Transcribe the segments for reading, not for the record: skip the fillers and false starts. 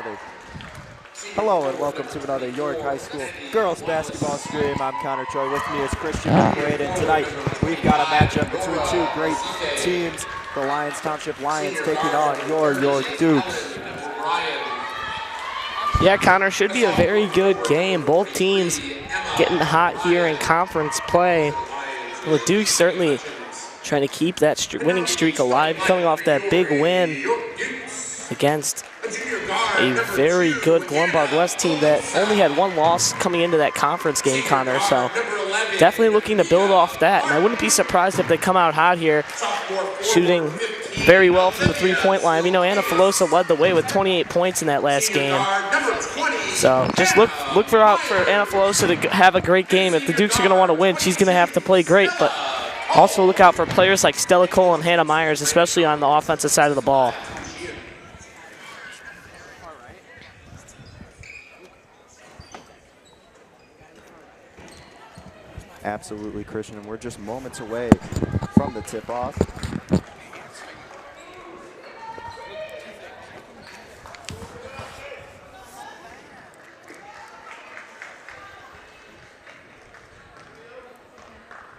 happening? Hello and welcome to another York High School girls basketball stream. I'm Choi. With me is Christian McQuade, and tonight we've got a matchup between two great teams. The Lyons Township Lions taking on your York Dukes. Yeah, Connor, should be a very good game. Both teams getting hot here in conference play. The Dukes certainly trying to keep that winning streak alive, coming off that big win against a very good Glenbard West team that only had one loss coming into that conference game, Connor. So definitely looking to build off that. And I wouldn't be surprised if they come out hot here, shooting very well from the three-point line. We know Anna Filosa led the way with 28 points in that last game. So just look out for Anna Filosa to have a great game. If the Dukes are going to want to win, she's going to have to play great. But also look out for players like Stella Cole and Hannah Myers, especially on the offensive side of the ball. Absolutely, Christian. We're just moments away from the tip-off.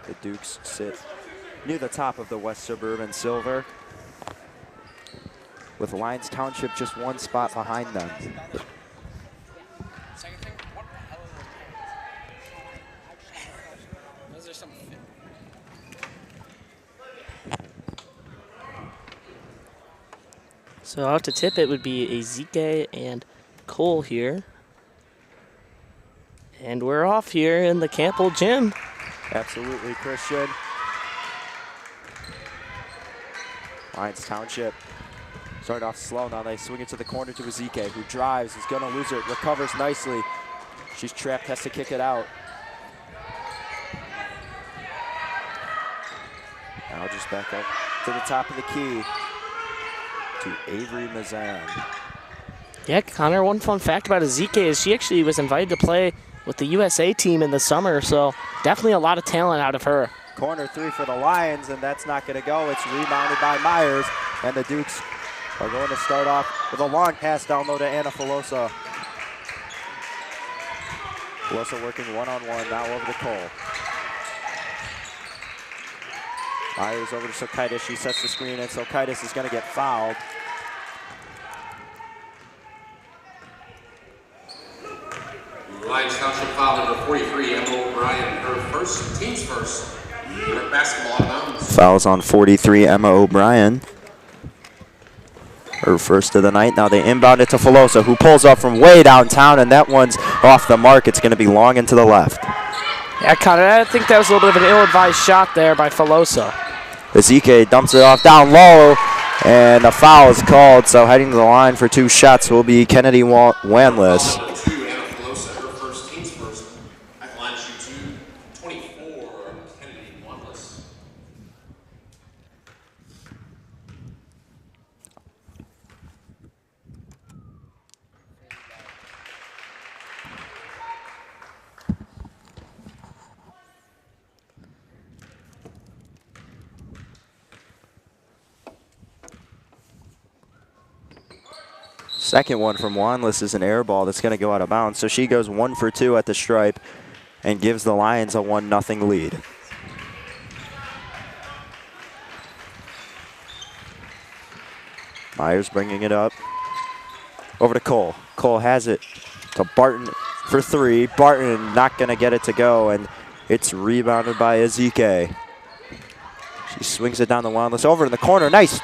The Dukes sit near the top of the West Suburban Silver, with Lyons Township just one spot behind them. So out to tip it would be Ezike and Cole here. And we're off here in the Campbell Gym. Absolutely, Christian. Lyons Township started off slow. Now they swing it to the corner to Ezike, who drives, is going to lose it, recovers nicely. She's trapped, has to kick it out. Now just back up to the top of the key to Avery Mazan. Yeah, Connor, one fun fact about Ezike is she actually was invited to play with the USA team in the summer, so definitely a lot of talent out of her. Corner three for the Lions, and that's not going to go. It's rebounded by Myers, and the Dukes are going to start off with a long pass down low to Anna Filosa. Filosa working one-on-one now over to Cole. Myers over to Silkaitis. She sets the screen, and Silkaitis is going to get fouled. Lyons Township foul number 43, Emma O'Brien, her first, team's first. Basketball out of bounds. Fouls on 43, Emma O'Brien. Her first of the night. Now they inbound it to Filosa, who pulls up from way downtown, and that one's off the mark. It's going to be long and to the left. Yeah, Connor, I think that was a little bit of an ill-advised shot there by Filosa. Ezike dumps it off down low, and a foul is called. So heading to the line for two shots will be Kennedy Wanless. Second one from Wanless is an air ball that's going to go out of bounds. So she goes 1 for 2 at the stripe and gives the Lions a 1-0 lead. Myers bringing it up. Over to Cole. Cole has it to Barton for 3. Barton not going to get it to go, and it's rebounded by Ezike. She swings it down the Wanless over in the corner. Nice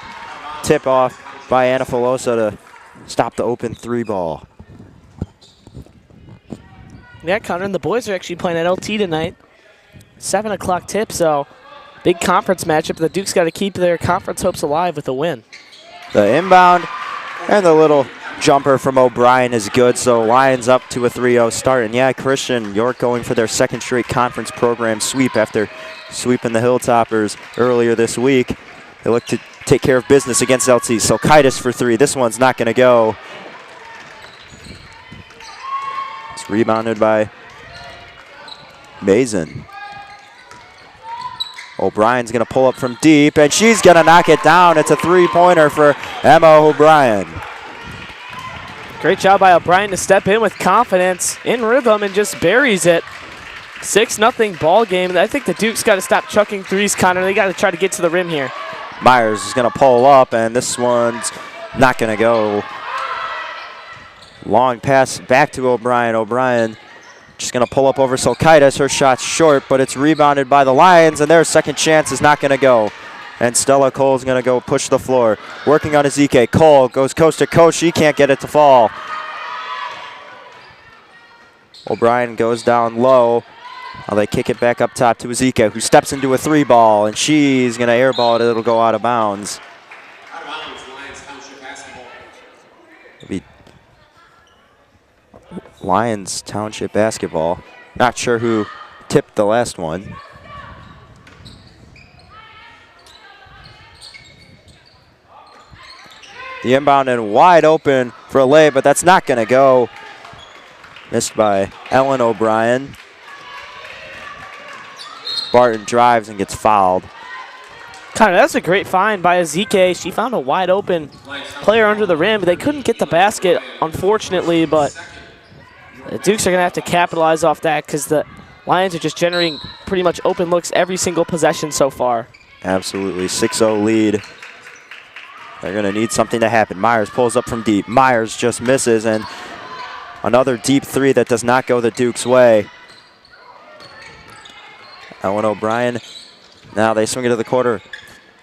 tip off by Anna Filosa to stop the open 3 ball. Yeah, Connor, and the boys are actually playing at LT tonight. 7 o'clock tip, so big conference matchup. The Dukes got to keep their conference hopes alive with a win. The inbound and the little jumper from O'Brien is good, so Lions up to a 3-0 start. And yeah, Christian, York going for their second straight conference program sweep after sweeping the Hilltoppers earlier this week. They look to take care of business against LT. Silkaitis for 3. This one's not going to go. It's rebounded by Mason. O'Brien's going to pull up from deep, and she's going to knock it down. It's a 3-pointer for Emma O'Brien. Great job by O'Brien to step in with confidence, in rhythm, and just buries it. 6-0 ball game. I think the Dukes got to stop chucking threes, Connor. They got to try to get to the rim here. Myers is going to pull up, and this one's not going to go. Long pass back to O'Brien. O'Brien just going to pull up over Silkaitis. Her shot's short, but it's rebounded by the Lions, and their second chance is not going to go. And Stella Cole's going to go push the floor. Working on Ezike. Cole goes coast to coast. She can't get it to fall. O'Brien goes down low. Now they kick it back up top to Ezike, who steps into a 3-ball, and she's going to airball it. It'll go out of bounds. Out of bounds, Lyons Township basketball. Maybe Lyons Township basketball. Not sure who tipped the last one. The inbound and wide open for a lay, but that's not going to go. Missed by Ellen O'Brien. Barton drives and gets fouled. Connor, that's a great find by Ezike. She found a wide open player under the rim, but they couldn't get the basket, unfortunately, but the Dukes are going to have to capitalize off that because the Lions are just generating pretty much open looks every single possession so far. Absolutely, 6-0 lead. They're going to need something to happen. Myers pulls up from deep. Myers just misses, and another deep three that does not go the Dukes' way. Ellen O'Brien, now they swing it to the quarter.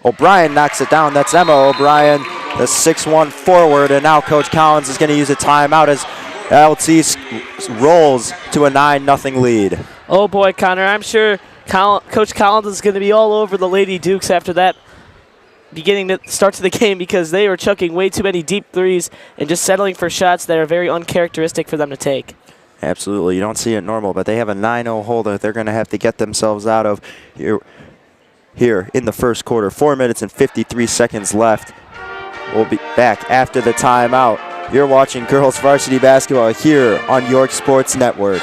O'Brien knocks it down. That's Emma O'Brien, the 6'1 forward, and now Coach Collins is going to use a timeout as LT rolls to a 9-0 lead. Oh boy, Connor, I'm sure Coach Collins is going to be all over the Lady Dukes after that beginning to start to the game because they were chucking way too many deep threes and just settling for shots that are very uncharacteristic for them to take. Absolutely. You don't see it normal, but they have a 9-0 hole that they're going to have to get themselves out of here in the first quarter. 4 minutes and 53 seconds left. We'll be back after the timeout. You're watching girls varsity basketball here on York Sports Network.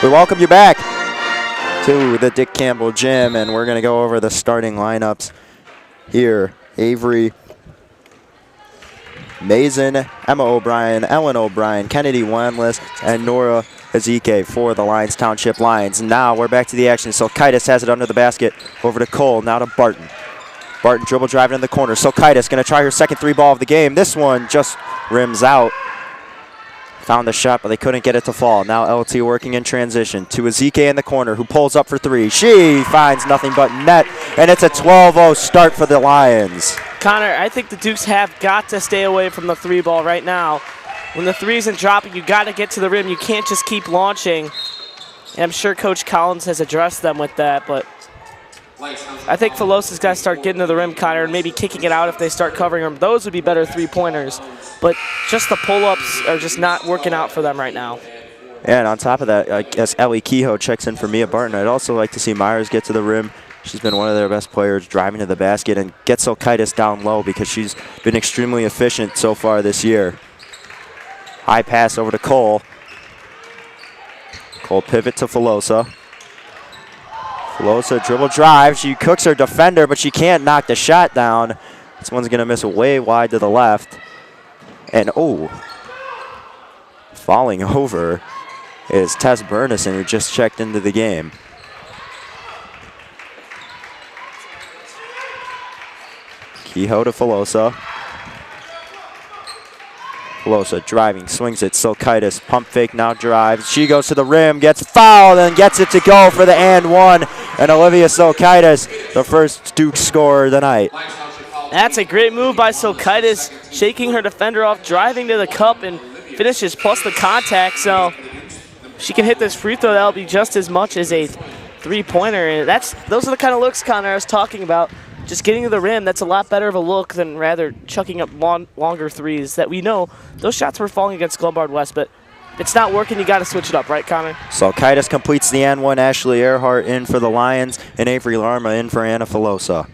We welcome you back to the Dick Campbell Gym, and we're going to go over the starting lineups here. Avery Mason, Emma O'Brien, Ellen O'Brien, Kennedy Wanless, and Nora Ezike for the Lyons Township Lions. Now we're back to the action. Silkaitis has it under the basket. Over to Cole, now to Barton. Barton dribble driving in the corner. Silkaitis going to try her second 3-ball of the game. This one just rims out. Found the shot, but they couldn't get it to fall. Now LT working in transition to Ezike in the corner, who pulls up for 3. She finds nothing but net, and it's a 12-0 start for the Lions. Connor, I think the Dukes have got to stay away from the 3-ball right now. When the 3 isn't dropping, you got to get to the rim. You can't just keep launching. And I'm sure Coach Collins has addressed them with that, but I think Filosa's got to start getting to the rim, Connor, and maybe kicking it out if they start covering them. Those would be better 3-pointers. But just the pull-ups are just not working out for them right now. And on top of that, I guess Ellie Kehoe checks in for Mia Barton. I'd also like to see Myers get to the rim. She's been one of their best players driving to the basket and get Silkaitis down low because she's been extremely efficient so far this year. High pass over to Cole. Cole pivot to Filosa. Filosa dribble drive. She cooks her defender, but she can't knock the shot down. This one's going to miss way wide to the left. And, falling over is Tess Burnison, who just checked into the game. Kehoe to Filosa. Filosa driving, swings it. Silkaitis, pump fake, now drives. She goes to the rim, gets fouled, and gets it to go for the and one. And Olivia Silkaitis, the first Duke scorer tonight. That's a great move by Silkaitis, shaking her defender off, driving to the cup, and finishes plus the contact. So she can hit this free throw. That'll be just as much as a three-pointer. And those are the kind of looks, Connor, I was talking about. Just getting to the rim, that's a lot better of a look than rather chucking up longer threes that we know. Those shots were falling against Glenbard West, but it's not working. You got to switch it up, right, Connor? Silkaitis completes the N1. Ashley Earhart in for the Lions, and Avery Larma in for Anna Filosa.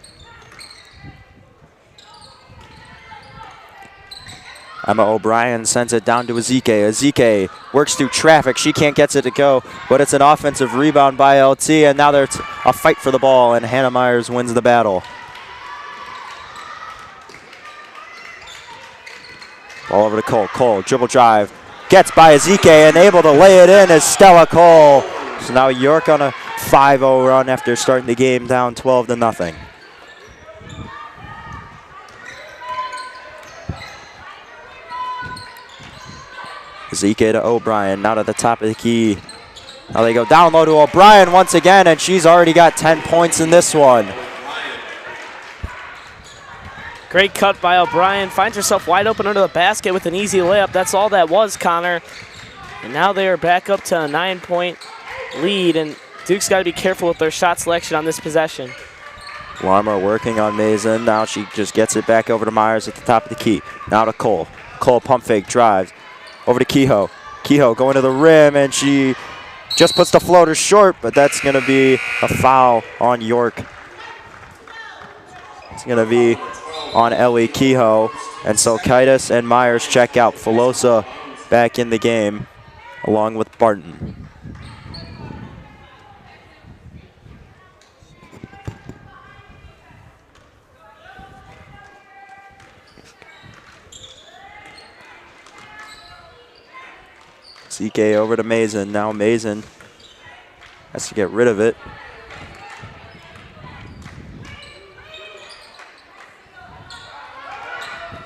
Emma O'Brien sends it down to Ezike. Ezike works through traffic. She can't get it to go, but it's an offensive rebound by LT, and now there's a fight for the ball, and Hannah Myers wins the battle. Ball over to Cole. Cole, dribble drive. Gets by Ezike and able to lay it in is Stella Cole. So now York on a 5-0 run after starting the game down 12-0. Ezike to O'Brien, now to the top of the key. Now they go down low to O'Brien once again, and she's already got 10 points in this one. Great cut by O'Brien. Finds herself wide open under the basket with an easy layup. That's all that was, Connor. And now they are back up to a 9-point lead, and Duke's got to be careful with their shot selection on this possession. Larma working on Mason. Now she just gets it back over to Myers at the top of the key. Now to Cole. Cole pump fake, drives. Over to Kehoe. Kehoe going to the rim, and she just puts the floater short, but that's going to be a foul on York. It's going to be on Ellie Kehoe, and Silkaitis and Myers check out. Filosa back in the game, along with Barton. CK over to Mason. Now Mason has to get rid of it.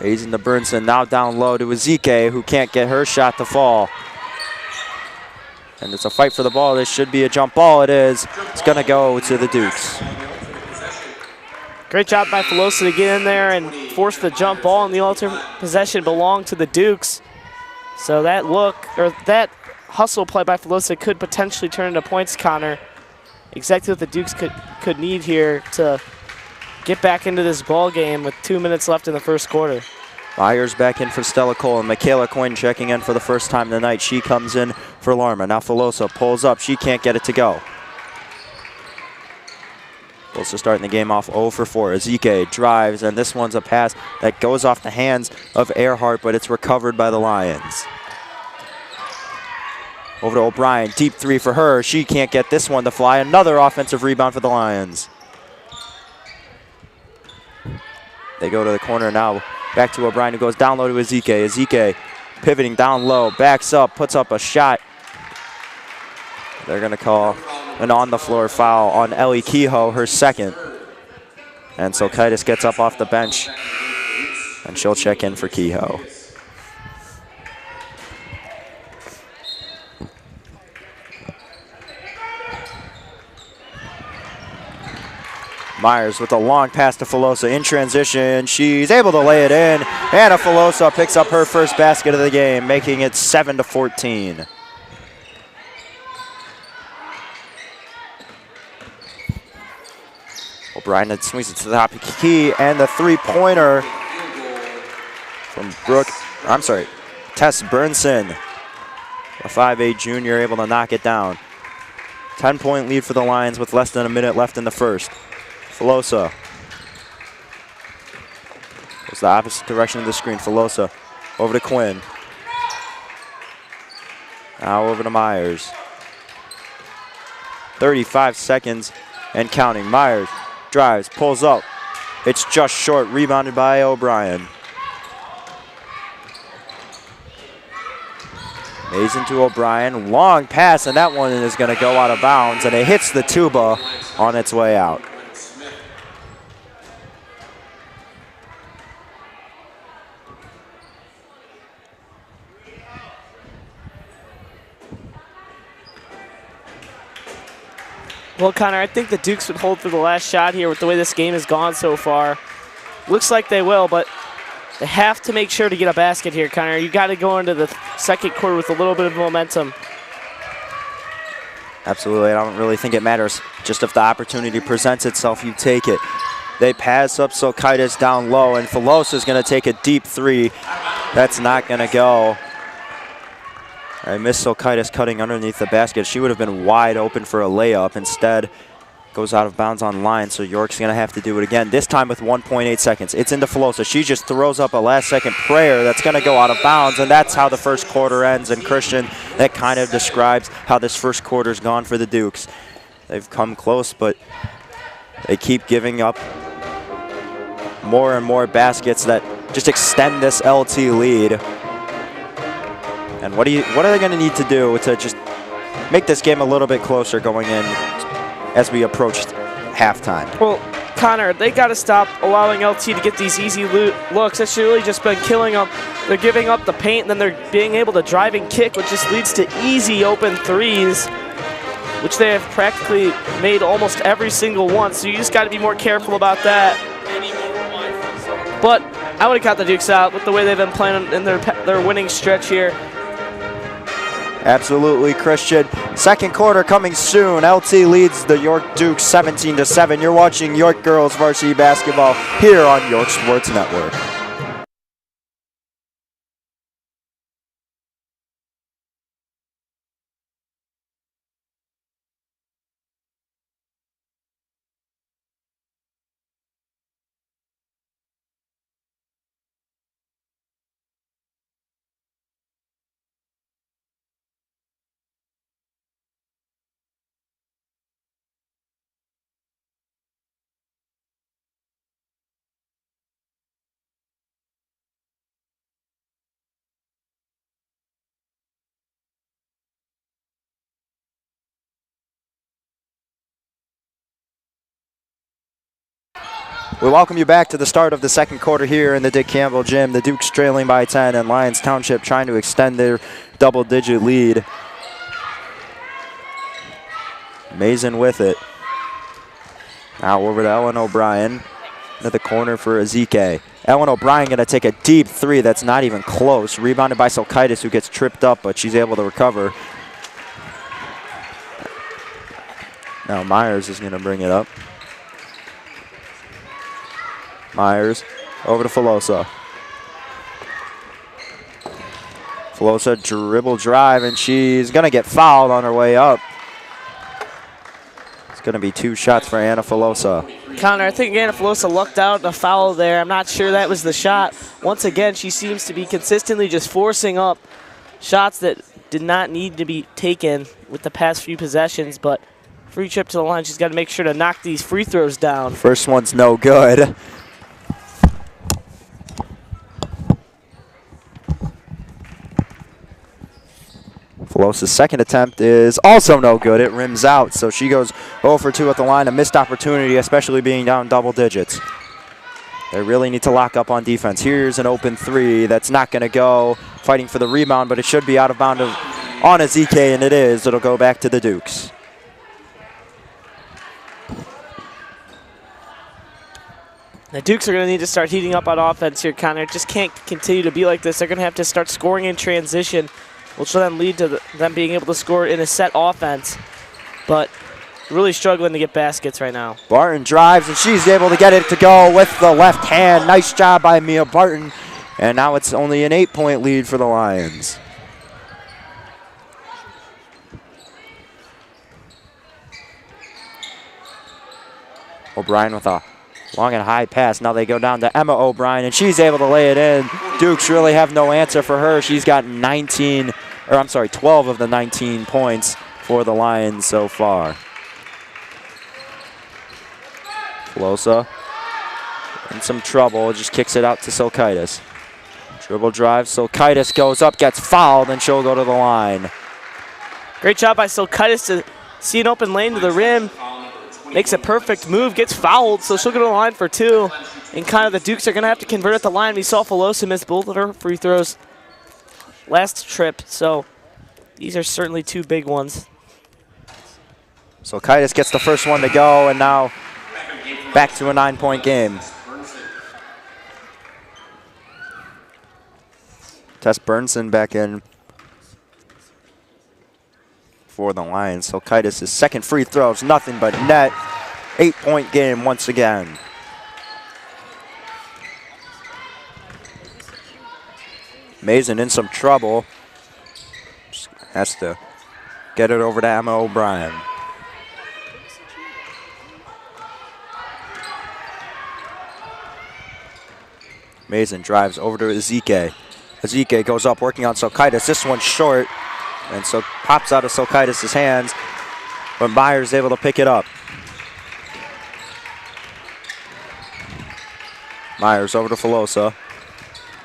Mason to Burnson. Now down low to Ezike, who can't get her shot to fall. And it's a fight for the ball. This should be a jump ball. It is. It's going to go to the Dukes. Great job by Filosa to get in there and force the jump ball, and the alternate possession belonged to the Dukes. So that that hustle play by Filosa could potentially turn into points, Connor. Exactly what the Dukes could need here to get back into this ball game with 2 minutes left in the first quarter. Myers back in for Stella Cole, and Michaela Quinn checking in for the first time tonight. She comes in for Larma. Now Filosa pulls up. She can't get it to go. Filosa starting the game off 0 for 4. Ezike drives, and this one's a pass that goes off the hands of Earhart, but it's recovered by the Lions. Over to O'Brien, deep three for her. She can't get this one to fly. Another offensive rebound for the Lions. They go to the corner now. Back to O'Brien, who goes down low to Ezike. Ezike pivoting down low, backs up, puts up a shot. They're going to call an on-the-floor foul on Ellie Kehoe, her second. And Silkaitis gets up off the bench, and she'll check in for Kehoe. Myers with a long pass to Filosa in transition. She's able to lay it in. Anna Filosa picks up her first basket of the game, making it 7-14. O'Brien swings it to the top of the key, and the three-pointer from Tess Burnson, a 5'8" junior, able to knock it down. 10-point lead for the Lions with less than a minute left in the first. Filosa goes the opposite direction of the screen. Filosa over to Quinn. Now over to Myers. 35 seconds and counting. Myers drives, pulls up. It's just short, rebounded by O'Brien. Mason to O'Brien, long pass, and that one is going to go out of bounds, and it hits the tuba on its way out. Well, Connor, I think the Dukes would hold for the last shot here with the way this game has gone so far. Looks like they will, but they have to make sure to get a basket here, Connor. You got to go into the second quarter with a little bit of momentum. Absolutely, I don't really think it matters. Just if the opportunity presents itself, you take it. They pass up Silkaitis down low, and Filosa's going to take a deep three. That's not going to go. I missed Silkaitis cutting underneath the basket. She would have been wide open for a layup. Instead, goes out of bounds on line, so York's going to have to do it again, this time with 1.8 seconds. It's into Filosa. She just throws up a last-second prayer that's going to go out of bounds, and that's how the first quarter ends. And Christian, that kind of describes how this first quarter's gone for the Dukes. They've come close, but they keep giving up more and more baskets that just extend this LT lead. And what are they going to need to do to just make this game a little bit closer going in as we approach halftime? Well, Connor, they got to stop allowing LT to get these easy looks. It's really just been killing them. They're giving up the paint, and then they're being able to drive and kick, which just leads to easy open threes, which they have practically made almost every single one. So you just got to be more careful about that. But I would have count the Dukes out with the way they've been playing in their winning stretch here. Absolutely, Christian. Second quarter coming soon. LT leads the York Dukes 17-7. You're watching York Girls Varsity Basketball here on York Sports Network. We welcome you back to the start of the second quarter here in the Dick Campbell Gym. The Dukes trailing by 10 and Lyons Township trying to extend their double-digit lead. Mason with it. Now over to Ellen O'Brien into the corner for Ezike. Ellen O'Brien going to take a deep three that's not even close. Rebounded by Silkaitis, who gets tripped up, but she's able to recover. Now Myers is going to bring it up. Myers over to Filosa. Filosa dribble drive, and she's going to get fouled on her way up. It's going to be 2 shots for Anna Filosa. Connor, I think Anna Filosa lucked out a foul there. I'm not sure that was the shot. Once again, she seems to be consistently just forcing up shots that did not need to be taken with the past few possessions, but free trip to the line. She's got to make sure to knock these free throws down. First one's no good. Filosa's second attempt is also no good. It rims out, so she goes 0 for 2 at the line. A missed opportunity, especially being down double digits. They really need to lock up on defense. Here's an open three that's not going to go. Fighting for the rebound, but it should be out of bounds on Ezike, and it is. It'll go back to the Dukes. The Dukes are going to need to start heating up on offense here, Connor. It just can't continue to be like this. They're going to have to start scoring in transition, which will then lead to them being able to score in a set offense. But really struggling to get baskets right now. Barton drives, and she's able to get it to go with the left hand. Nice job by Mia Barton. And now it's only an 8-point lead for the Lions. O'Brien with a long and high pass. Now they go down to Emma O'Brien, and she's able to lay it in. Dukes really have no answer for her. She's got 12 of the 19 points for the Lions so far. Filosa in some trouble, just kicks it out to Silkaitis. Dribble drive, Silkaitis goes up, gets fouled, and she'll go to the line. Great job by Silkaitis to see an open lane to the rim. Makes a perfect move, gets fouled, so she'll go to the line for 2. And kind of the Dukes are going to have to convert at the line. We saw Filosa miss both of her free throws last trip, so these are certainly 2 big ones. Silkaitis gets the first one to go, and now back to a 9-point game. Tess Burnson back in for the Lions. Silkaitis' second free throw is nothing but net. 8-point game once again. Mason in some trouble. Just has to get it over to Emma O'Brien. Mason drives over to Ezike. Ezike goes up, working on Silkaitis. This one's short, and so pops out of Silkaitis' hands, but Myers able to pick it up. Myers over to Filosa.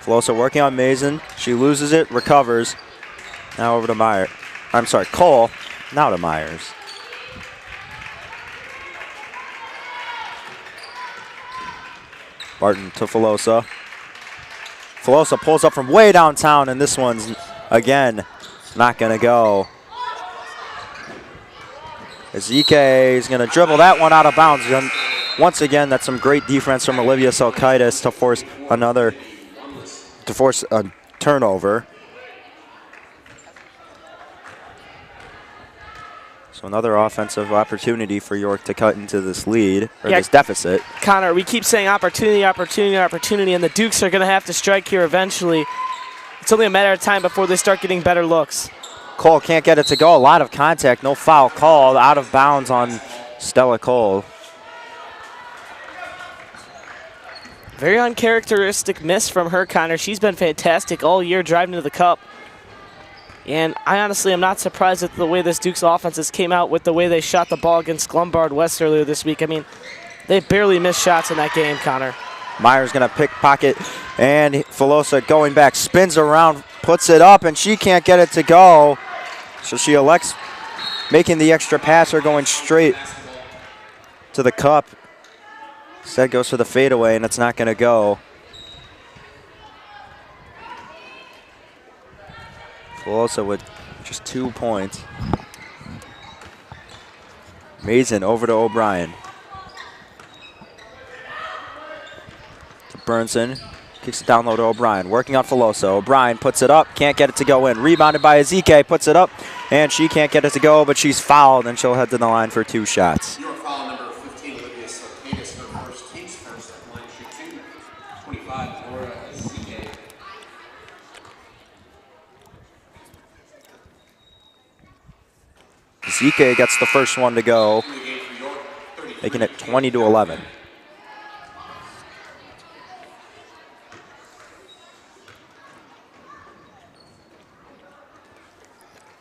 Filosa working on Mason. She loses it, recovers. Now over to Myers. I'm sorry, Cole. Now to Myers. Barton to Filosa. Filosa pulls up from way downtown, and this one's, again, not going to go. Ezike is going to dribble that one out of bounds. And once again, that's some great defense from Olivia Silkaitis to force a turnover. So another offensive opportunity for York to cut into this lead, or this deficit. Connor, we keep saying opportunity, opportunity, opportunity, and the Dukes are going to have to strike here eventually. It's only a matter of time before they start getting better looks. Cole can't get it to go. A lot of contact, no foul called, out of bounds on Stella Cole. Very uncharacteristic miss from her, Connor. She's been fantastic all year driving to the cup. And I honestly am not surprised at the way this Dukes offenses came out with the way they shot the ball against Glenbard West earlier this week. I mean, they barely missed shots in that game, Connor. Myers going to pickpocket, and Filosa going back, spins around, puts it up, and she can't get it to go. So she elects making the extra pass or going straight to the cup. Instead goes for the fadeaway, and it's not going to go. Filosa with just 2 points. Mason over to O'Brien. To Burnson. Kicks it down low to O'Brien. Working on Filosa. O'Brien puts it up. Can't get it to go in. Rebounded by Ezike. Puts it up. And she can't get it to go, but she's fouled, and she'll head to the line for 2 shots. Your foul number 15, Olivia Silkaitis, her first, team's first at line shoot 2. 25, Laura Ezike. Ezike gets the first one to go, making it 20-11.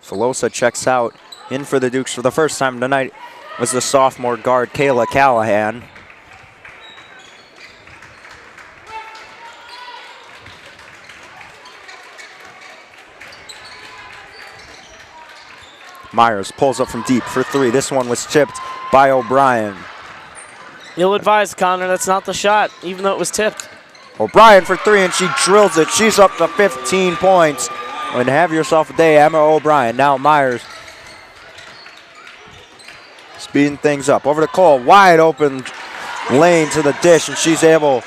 Filosa checks out. In for the Dukes for the first time tonight was the sophomore guard, Kayla Callahan. Myers pulls up from deep for 3. This one was chipped by O'Brien. You'll advise, Connor, that's not the shot, even though it was tipped. O'Brien for 3, and she drills it. She's up to 15 points. And have yourself a day, Emma O'Brien. Now Myers speeding things up. Over to Cole, wide open lane to the dish, and she's able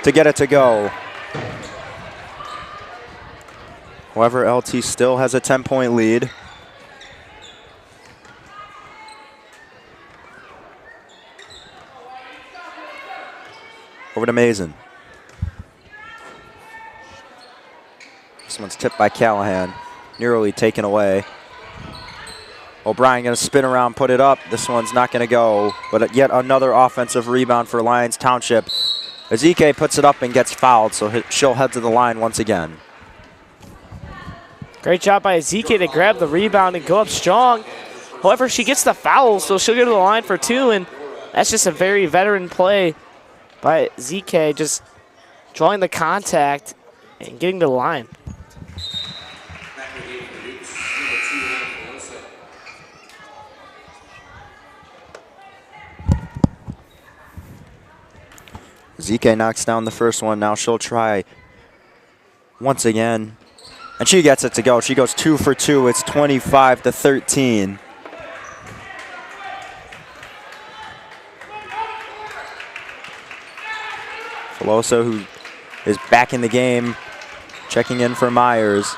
to get it to go. However, LT still has a 10-point lead. Over to Mason. This one's tipped by Callahan. Nearly taken away. O'Brien going to spin around, put it up. This one's not going to go, but yet another offensive rebound for Lyons Township. Ezike puts it up and gets fouled, so she'll head to the line once again. Great job by Ezike to grab the rebound and go up strong. However, she gets the foul, so she'll go to the line for 2, and that's just a very veteran play by Ezike, just drawing the contact and getting to the line. Ezike knocks down the first one. Now she'll try once again. And she gets it to go. She goes 2 for 2. It's 25-13. Filosa, who is back in the game, checking in for Myers.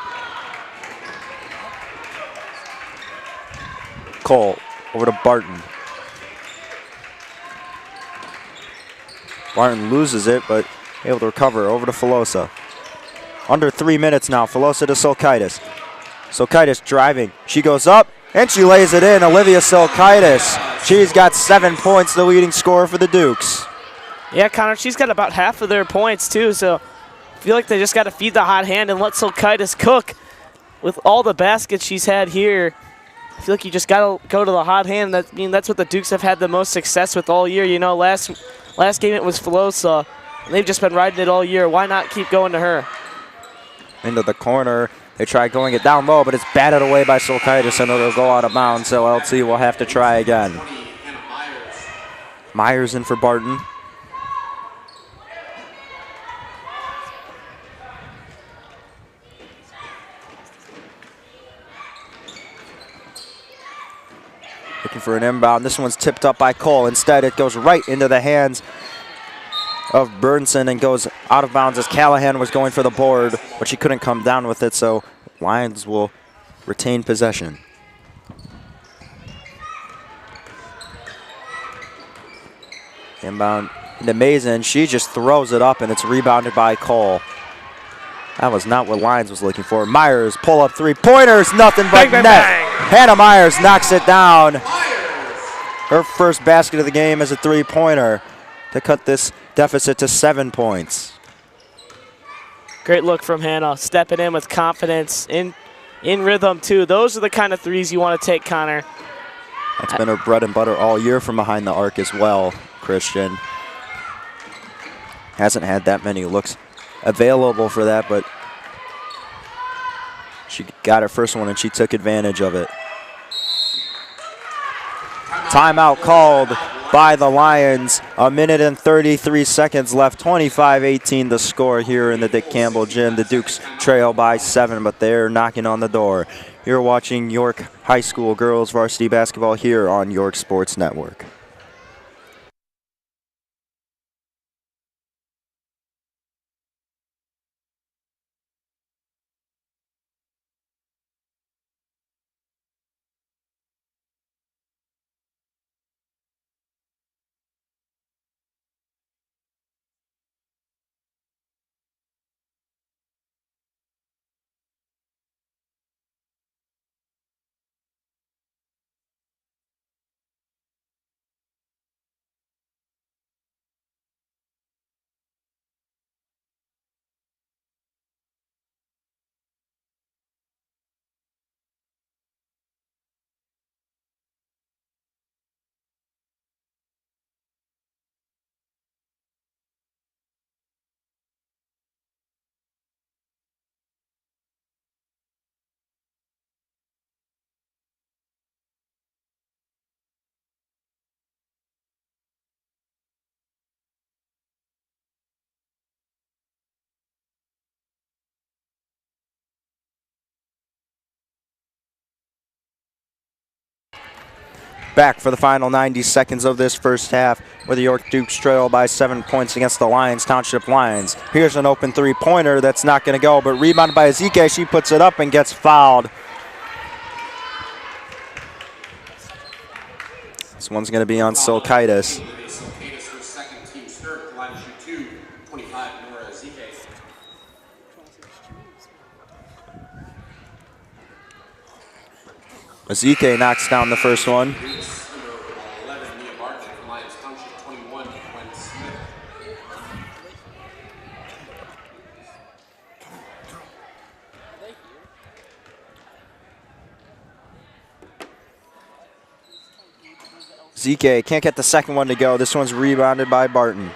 Cole over to Barton. Barton loses it, but able to recover over to Filosa. Under 3 minutes now. Filosa to Silkaitis. Silkaitis driving. She goes up, and she lays it in. Olivia Silkaitis. She's got 7 points, the leading scorer for the Dukes. Yeah, Connor, she's got about half of their points, too, so I feel like they just got to feed the hot hand and let Silkaitis cook. With all the baskets she's had here, I feel like you just got to go to the hot hand. That's what the Dukes have had the most success with all year. You know, last game it was Filosa. They've just been riding it all year. Why not keep going to her? Into the corner. They try going it down low, but it's batted away by Silkaitis, and it'll go out of bounds, so LT will have to try again. Myers in for Barton. Looking for an inbound. This one's tipped up by Cole. Instead, it goes right into the hands of Burnson and goes out of bounds as Callahan was going for the board, but she couldn't come down with it, so Lyons will retain possession. Inbound into Mason. She just throws it up, and it's rebounded by Cole. That was not what Lyons was looking for. Myers, pull up three-pointers, nothing but bang, net. bang. Hannah Myers knocks it down. Her first basket of the game is a three-pointer to cut this deficit to 7 points. Great look from Hannah, stepping in with confidence, in rhythm too. Those are the kind of threes you want to take, Connor. That's been her bread and butter all year from behind the arc as well, Christian. Hasn't had that many looks available for that, but she got her first one and she took advantage of it. Timeout called by the Lions. 1 minute and 33 seconds left. 25-18 the score here in the Dick Campbell Gym. The Dukes trail by 7, but they're knocking on the door. You're watching York High School girls varsity basketball here on York Sports Network. Back for the final 90 seconds of this first half, where the York Dukes trail by 7 points against the Lyons Township Lions. Here's an open three-pointer that's not going to go, but rebounded by Ezike. She puts it up and gets fouled. This one's going to be on Silkaitis. Ezike knocks down the first one. Ezike can't get the second one to go. This one's rebounded by Barton.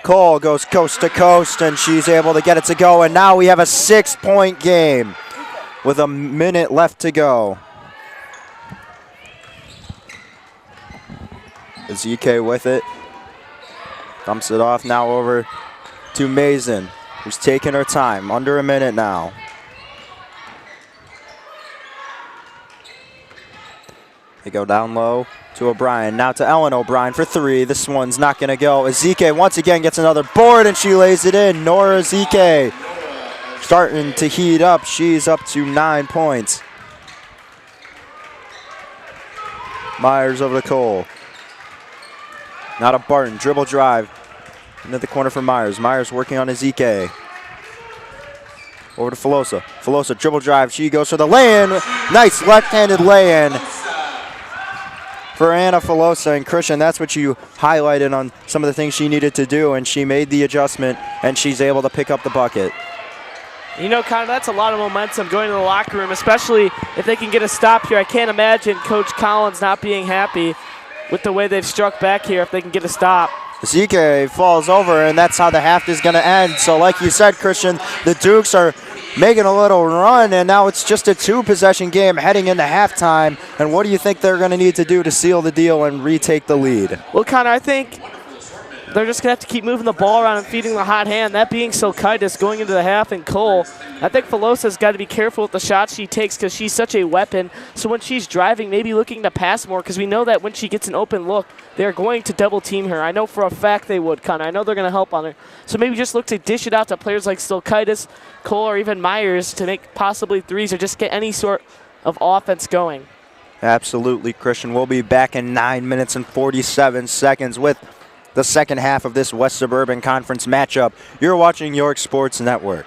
Cole goes coast to coast, and she's able to get it to go. And now we have a 6-point game with a minute left to go. Ezike with it. Dumps it off now over to Mason, who's taking her time. Under a minute now. They go down low to O'Brien. Now to Ellen O'Brien for three. This one's not going to go. Ezike once again gets another board, and she lays it in. Nora Ezike starting to heat up. She's up to 9 points. Myers over to Cole. Now to Barton, dribble drive into the corner for Myers. Myers working on Ezike. Over to Filosa. Filosa, dribble drive. She goes for the lay-in. Nice left-handed lay-in for Anna Filosa. And Christian, that's what you highlighted on some of the things she needed to do, and she made the adjustment, and she's able to pick up the bucket. You know, Connor, that's a lot of momentum going to the locker room, especially if they can get a stop here. I can't imagine Coach Collins not being happy with the way they've struck back here if they can get a stop. Ezike falls over, and that's how the half is going to end. So like you said, Christian, the Dukes are making a little run, and now it's just a 2-possession game heading into halftime. And what do you think they're going to need to do to seal the deal and retake the lead? Well, Connor, I think they're just going to have to keep moving the ball around and feeding the hot hand, that being Silkaitis going into the half, and Cole. I think Filosa's got to be careful with the shots she takes because she's such a weapon. So when she's driving, maybe looking to pass more, because we know that when she gets an open look, they're going to double team her. I know for a fact they would, Connor. I know they're going to help on her. So maybe just look to dish it out to players like Silkaitis, Cole, or even Myers to make possibly threes or just get any sort of offense going. Absolutely, Christian. We'll be back in 9 minutes and 47 seconds with the second half of this West Suburban Conference matchup. You're watching York Sports Network.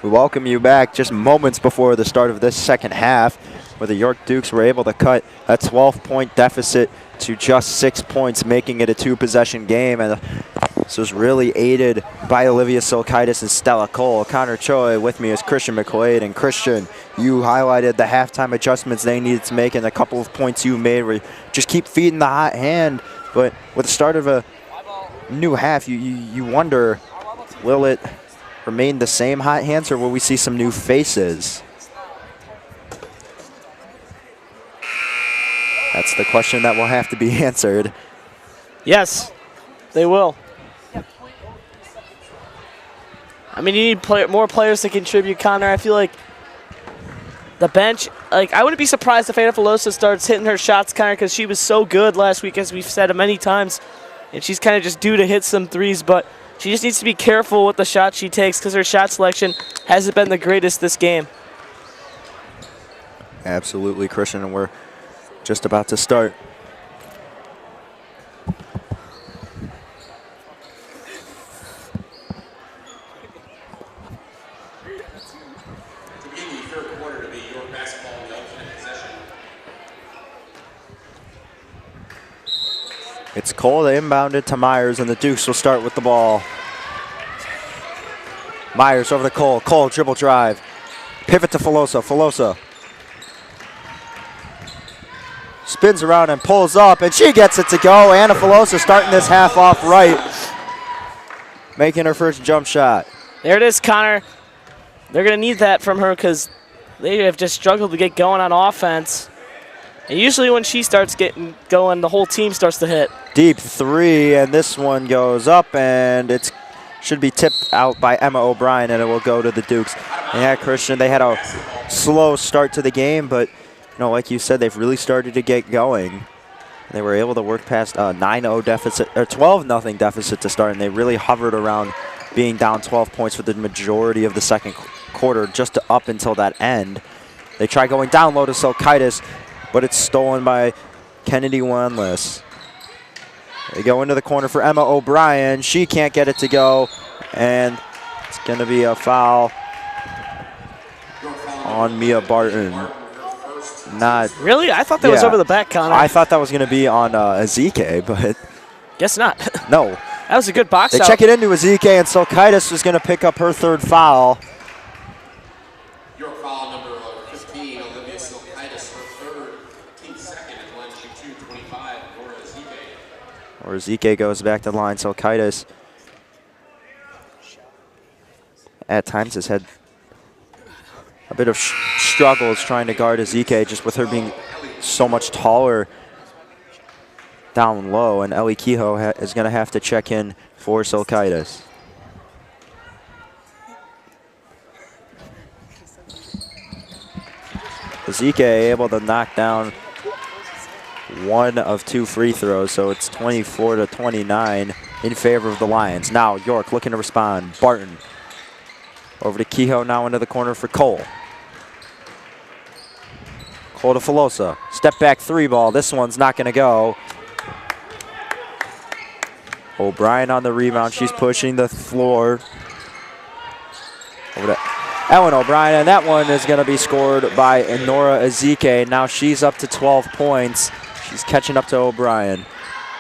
We welcome you back just moments before the start of this second half, where the York Dukes were able to cut a 12-point deficit to just 6 points, making it a 2-possession game. And this was really aided by Olivia Silkaitis and Stella Cole. Connor Choi with me is Christian McQuade. And Christian, you highlighted the halftime adjustments they needed to make, and a couple of points you made where you just keep feeding the hot hand. But with the start of a new half, you wonder, will it remain the same hot hands, or will we see some new faces? That's the question that will have to be answered. Yes, they will. I mean, you need more players to contribute, Connor. I feel like the bench, I wouldn't be surprised if Anna Filosa starts hitting her shots, Connor, because she was so good last week, as we've said many times. And she's kind of just due to hit some threes, but she just needs to be careful with the shots she takes, because her shot selection hasn't been the greatest this game. Absolutely, Christian, and we're just about to start. To begin the third quarter to be York basketball in the alternate possession. It's Cole that inbounded to Myers, and the Dukes will start with the ball. Myers over to Cole. Cole dribble drive. Pivot to Filosa. Filosa spins around and pulls up, and she gets it to go. Anna Filosa starting this half off right, making her first jump shot. There it is, Connor. They're going to need that from her, because they have just struggled to get going on offense. And usually when she starts getting going, the whole team starts to hit. Deep three, and this one goes up, and it should be tipped out by Emma O'Brien, and it will go to the Dukes. And yeah, Christian, they had a slow start to the game, but like you said, they've really started to get going. They were able to work past a 9-0 deficit, or 12-0 deficit to start, and they really hovered around being down 12 points for the majority of the second quarter, just up until that end. They try going down low to Silkaitis, but it's stolen by Kennedy Wanless. They go into the corner for Emma O'Brien. She can't get it to go, and it's going to be a foul on Mia Barton. Not really? I thought that was over the back, Connor. I thought that was going to be on Ezike, but guess not. No. That was a good box out. They check it into Ezike, and Silkaitis is going to pick up her third foul. York foul number 15, Olivia Silkaitis, her third, team second at line 2-25, Laura Ezike. Or Ezike goes back to the line. Silkaitis at times has had a bit of struggles trying to guard Ezike, just with her being so much taller down low, and Ellie Kehoe is going to have to check in for Silkaitis. Ezike able to knock down one of two free throws, so it's 24-29 in favor of the Lions. Now York looking to respond. Barton over to Kehoe, now into the corner for Cole. Cole to Filosa. Step back three ball. This one's not going to go. O'Brien on the rebound. She's pushing the floor. Over to Ellen O'Brien, and that one is going to be scored by Nora Ezike. Now she's up to 12 points. She's catching up to O'Brien.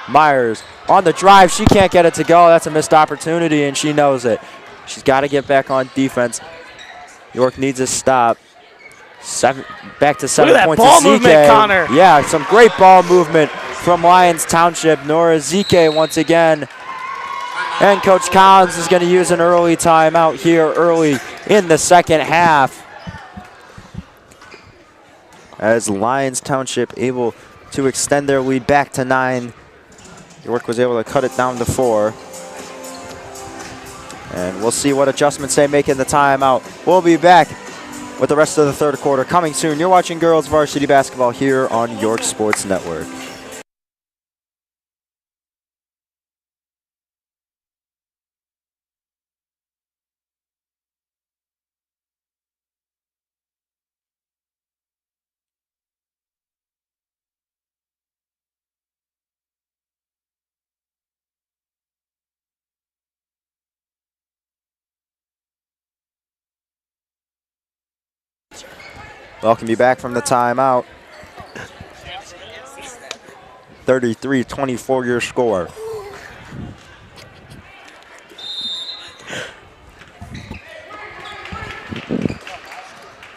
Myers on the drive. She can't get it to go. That's a missed opportunity, and she knows it. She's got to get back on defense. York needs a stop. Back to 7 points. Look at that ball movement, Connor. Yeah, some great ball movement from Lyons Township. Nora Ezike once again. And Coach Collins is going to use an early timeout here early in the second half, as Lyons Township able to extend their lead back to 9. York was able to cut it down to 4. And we'll see what adjustments they make in the timeout. We'll be back with the rest of the third quarter coming soon. You're watching girls varsity basketball here on York Sports Network. Welcome you back from the timeout. 33-24 your score.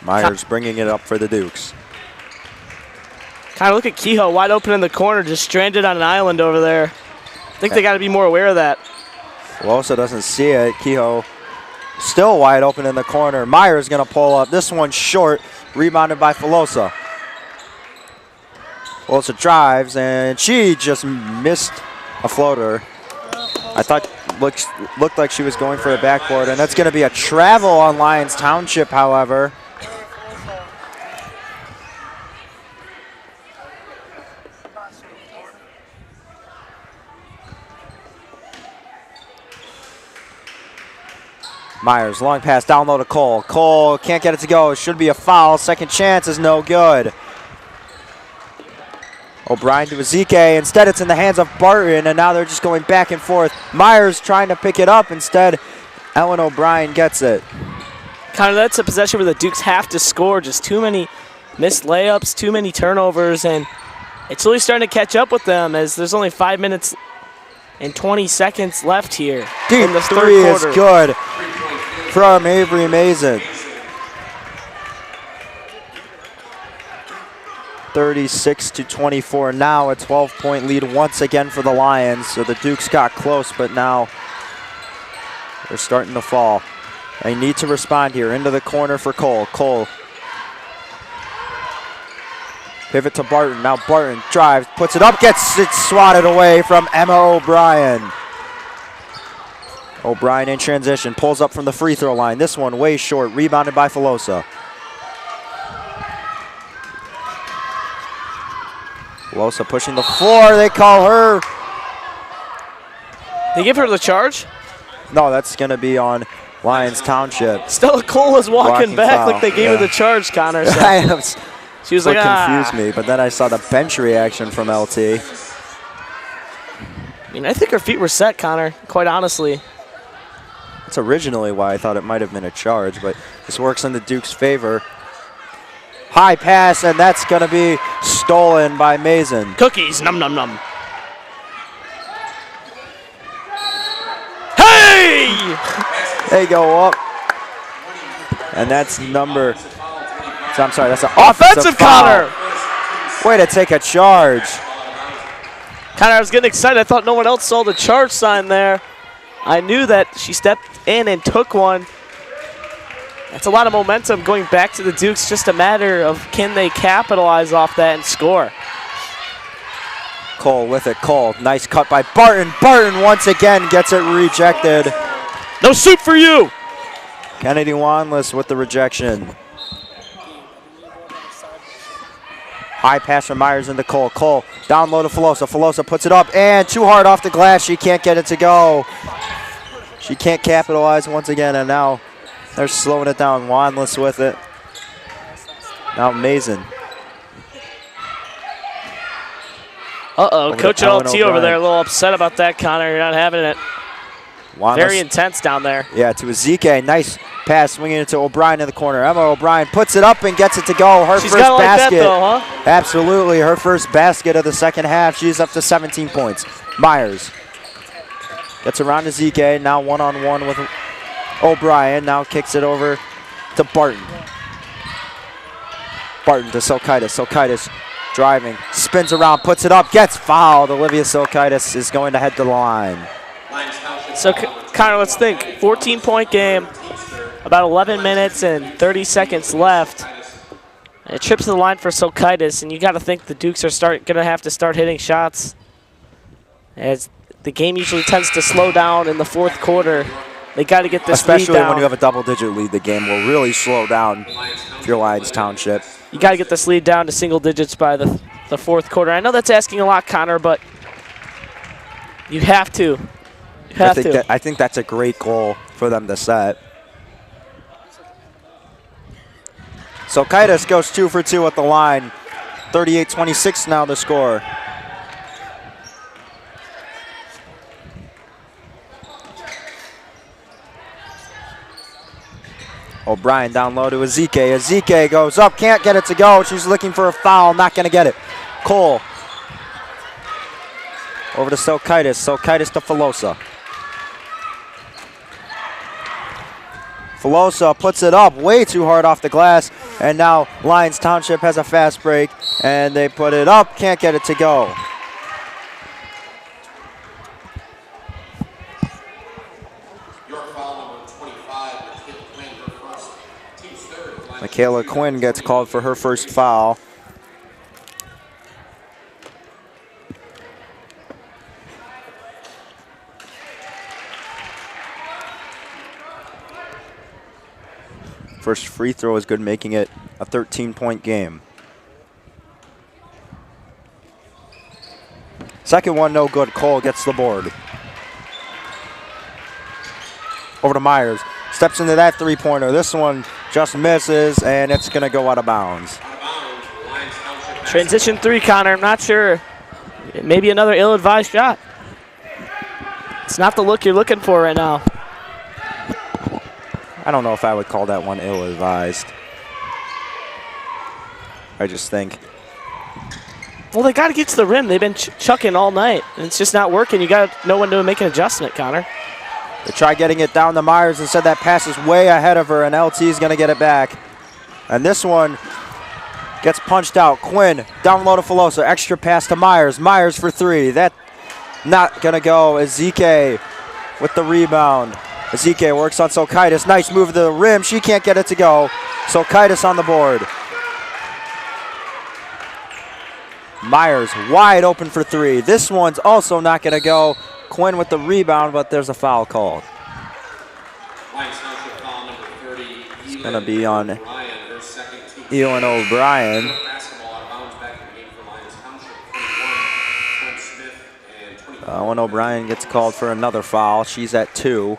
Myers bringing it up for the Dukes. Kind of look at Kehoe wide open in the corner, just stranded on an island over there. I think they got to be more aware of that. Losa doesn't see it. Kehoe still wide open in the corner. Myers going to pull up. This one short, rebounded by Filosa. Filosa drives, and she just missed a floater. I thought looked like she was going for a backboard, and that's going to be a travel on Lyons Township, however. Myers, long pass down low to Cole. Cole can't get it to go. Should be a foul. Second chance is no good. O'Brien to Ezike. Instead, it's in the hands of Barton, and now they're just going back and forth. Myers trying to pick it up. Instead, Ellen O'Brien gets it. Kind of that's a possession where the Dukes have to score. Just too many missed layups, too many turnovers, and it's really starting to catch up with them as there's only 5 minutes and 20 seconds left here. Deep in the three third is quarter. good from Avery Mason. 36-24 now, a 12-point lead once again for the Lions. So the Dukes got close, but now they're starting to fall. They need to respond here. Into the corner for Cole. Cole. Pivot to Barton. Now Barton drives, puts it up, gets it swatted away from Emma O'Brien. O'Brien in transition, pulls up from the free throw line. This one way short, rebounded by Filosa. Filosa pushing the floor, they call her. They give her the charge? No, that's gonna be on Lyons Township. Stella Cole was walking back foul. like they gave her the charge, Connor. So I was, she was like, confused me, but then I saw the bench reaction from LT. I mean, I think her feet were set, Connor, quite honestly. That's originally why I thought it might have been a charge, but this works in the Duke's favor. High pass, and that's going to be stolen by Mason. Cookies, num num num. Hey! They go up, and that's number. So I'm sorry, that's an offensive Connor. foul. Way to take a charge. Connor, I was getting excited. I thought no one else saw the charge sign there. I knew that she stepped in and took one. That's a lot of momentum going back to the Dukes. Just a matter of can they capitalize off that and score. Cole with it. Cole, nice cut by Barton. Barton once again gets it rejected. No soup for you. Kennedy Wanless with the rejection. High pass from Myers into Cole. Cole down low to Filosa. Filosa puts it up and too hard off the glass. She can't get it to go. She can't capitalize once again, and now they're slowing it down. Wanless with it. Now Mason. Uh-oh, Coach Ellen LT over O'Brien. there a little upset about that, Connor. You're not having it. Wanless, Very intense down there. yeah, to Ezike. Nice pass swinging it to O'Brien in the corner. Emma O'Brien puts it up and gets it to go. Her She's first got to like basket. that, though, huh? Absolutely, her first basket of the second half. She's up to 17 points. Myers gets around to Zeke. Now one-on-one with O'Brien. Now kicks it over to Barton. Barton to Silkaitis. Silkaitis driving, spins around, puts it up, gets fouled. Olivia Silkaitis is going to head to the line. So, Connor, let's think. 14-point game, about 11 minutes and 30 seconds left. And a trip to the line for Silkaitis, and you got to think the Dukes are going to have to start hitting shots, as the game usually tends to slow down in the fourth quarter. They got to get this lead Especially down. when you have a double-digit lead, the game will really slow down if you're Lyons Township. You got to get this lead down to single digits by the fourth quarter. I know that's asking a lot, Connor, but you have to. You have to. I think that's a great goal for them to set. So Kaitis goes 2 for 2 at the line. 38-26 now the score. O'Brien down low to Ezike. Ezike goes up, can't get it to go. She's looking for a foul, not going to get it. Cole over to Silkaitis. Silkaitis to Filosa. Filosa puts it up way too hard off the glass, and now Lyons Township has a fast break, and they put it up, can't get it to go. Michaela Quinn gets called for her first foul. First free throw is good, making it a 13-point game. Second one, no good. Cole gets the board. Over to Myers. Steps into that three-pointer. This one just misses, and it's going to go out of bounds. Transition three, Connor. I'm not sure. Maybe another ill-advised shot. It's not the look you're looking for right now. I don't know if I would call that one ill-advised. I just think. Well, they got to get to the rim. They've been chucking all night, and it's just not working. You got no one to make an adjustment, Connor. They try getting it down to Myers. Instead, that pass is way ahead of her, and LT is going to get it back. And this one gets punched out. Quinn down low to Filosa. Extra pass to Myers. Myers for three. That not going to go. Ezike with the rebound. Ezike works on Silkaitis. Nice move to the rim. She can't get it to go. Silkaitis on the board. Myers wide open for three. This one's also not going to go. Quinn with the rebound, but there's a foul called. It's going to be on Ewan O'Brien. When O'Brien gets called for another foul, she's at 2.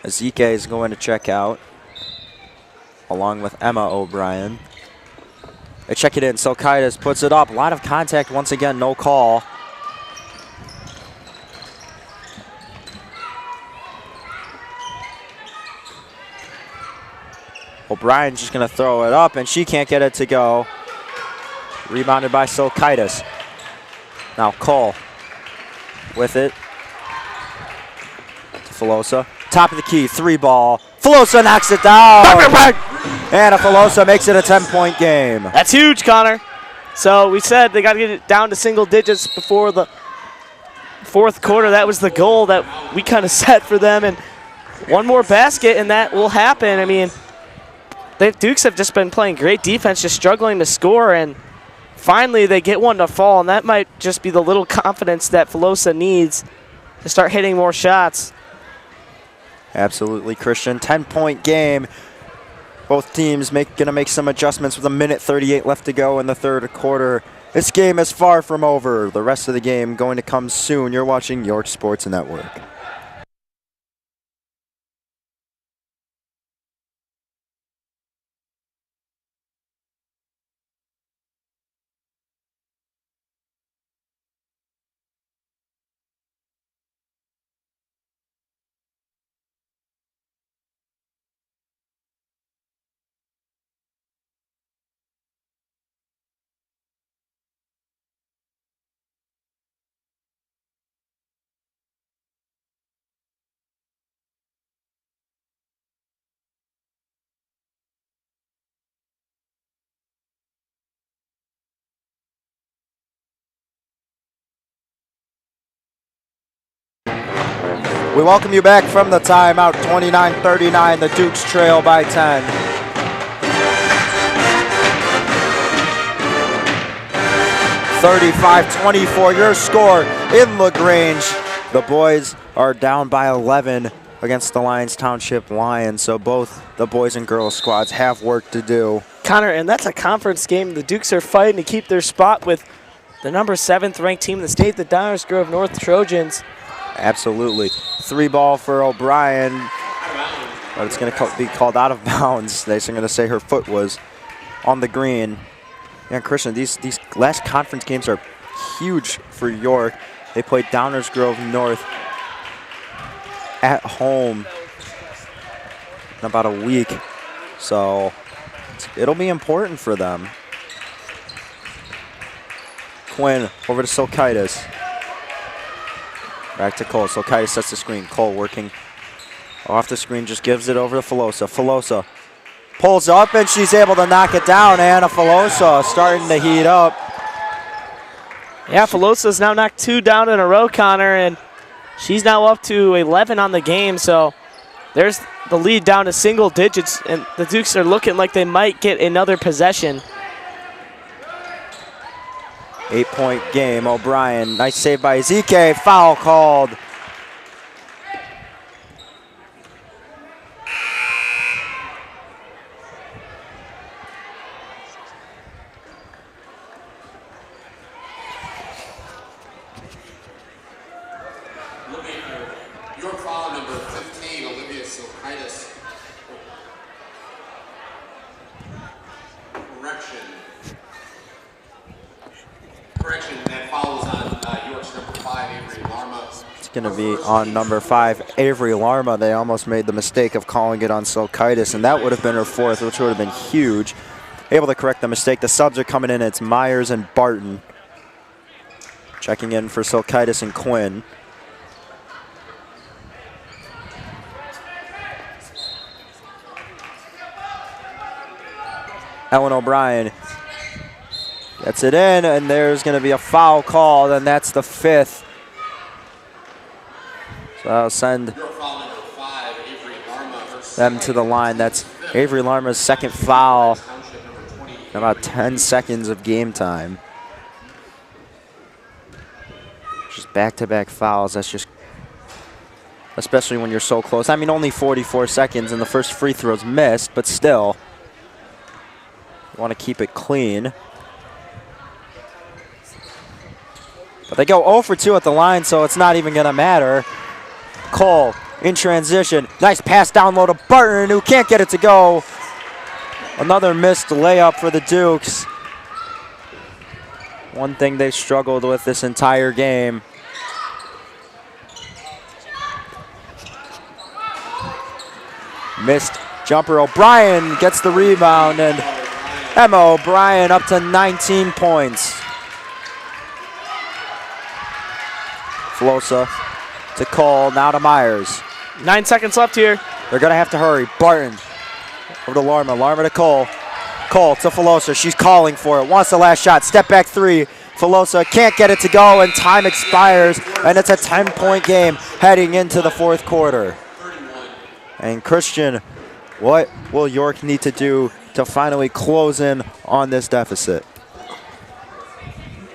Ezike is going to check out, along with Emma O'Brien. They check it in. Silkaitis puts it up. A lot of contact once again. No call. O'Brien's just going to throw it up, and she can't get it to go. Rebounded by Silkaitis. Now Cole with it. To Filosa. Top of the key. 3-ball. Filosa knocks it down. And Filosa makes it a 10-point game. That's huge, Connor. So we said they got to get it down to single digits before the fourth quarter. That was the goal that we kind of set for them. And one more basket, and that will happen. I mean, the Dukes have just been playing great defense, just struggling to score. And finally, they get one to fall. And that might just be the little confidence that Filosa needs to start hitting more shots. Absolutely, Christian. 10-point game. Both teams going to make some adjustments with 1:38 left to go in the third quarter. This game is far from over. The rest of the game going to come soon. You're watching York Sports Network. We welcome you back from the timeout. 29-39, the Dukes trail by 10. (35-24) your score in LaGrange. The boys are down by 11 against the Lyons Township Lions, so both the boys and girls squads have work to do. Connor, and that's a conference game. The Dukes are fighting to keep their spot with the number 7th ranked team in the state, the Downers Grove North Trojans. Absolutely. 3-ball for O'Brien, but it's going to be called out of bounds. They're going to say her foot was on the green. Yeah, Christian, these last conference games are huge for York. They played Downers Grove North at home in about a week. So it'll be important for them. Quinn over to Silkaitis. Back to Cole. Silkaitis sets the screen. Cole working off the screen, just gives it over to Filosa. Filosa pulls up and she's able to knock it down. Anna Filosa starting to heat up. Yeah, Filosa's now knocked 2 down in a row, Connor, and she's now up to 11 on the game. So there's the lead down to single digits, and the Dukes are looking like they might get another possession. 8-point game. O'Brien, nice save by Ezike. Foul called. Your foul number 15, Olivia Silkaitis. Correction, that follows on York's number 5, Avery Larma. It's going to be on number 5, Avery Larma. They almost made the mistake of calling it on Silkaitis, and that would have been her 4th, which would have been huge. Able to correct the mistake. The subs are coming in. It's Myers and Barton. Checking in for Silkaitis and Quinn. Ellen O'Brien gets it in, and there's going to be a foul called, and that's the 5th. So that'll send them to the line. That's Avery Larma's 2nd foul in about 10 seconds of game time. Just back-to-back fouls. That's just, especially when you're so close. I mean, only 44 seconds, and the first free throw's missed, but still. You want to keep it clean. But they go 0 for 2 at the line, so it's not even going to matter. Cole in transition. Nice pass down low to Barton, who can't get it to go. Another missed layup for the Dukes. One thing they've struggled with this entire game. Missed jumper. O'Brien gets the rebound, and Emma O'Brien up to 19 points. Filosa to Cole, now to Myers. 9 seconds left here. They're going to have to hurry. Barton over to Larma. Larma to Cole. Cole to Filosa. She's calling for it. Wants the last shot. Step back 3. Filosa can't get it to go, and time expires, and it's a 10-point game heading into the 4th quarter. And Christian, what will York need to do to finally close in on this deficit?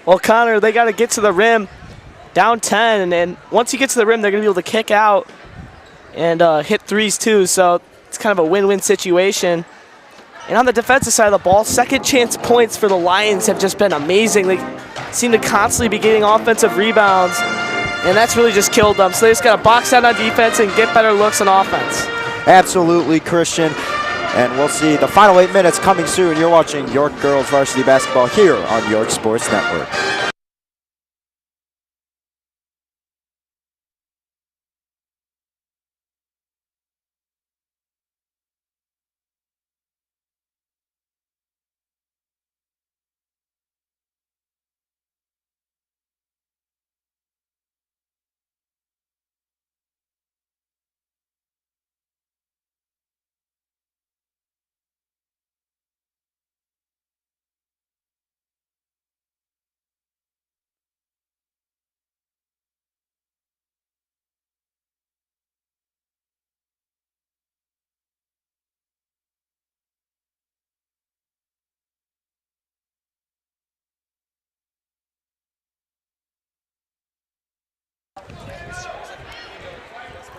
Well, Connor, they got to get to the rim. Down 10, and once you get to the rim, they're going to be able to kick out and hit threes too, so it's kind of a win-win situation. And on the defensive side of the ball, second chance points for the Lions have just been amazing. They seem to constantly be getting offensive rebounds, and that's really just killed them. So they just got to box out on defense and get better looks on offense. Absolutely, Christian. And we'll see the final 8 minutes coming soon. You're watching York Girls Varsity Basketball here on York Sports Network.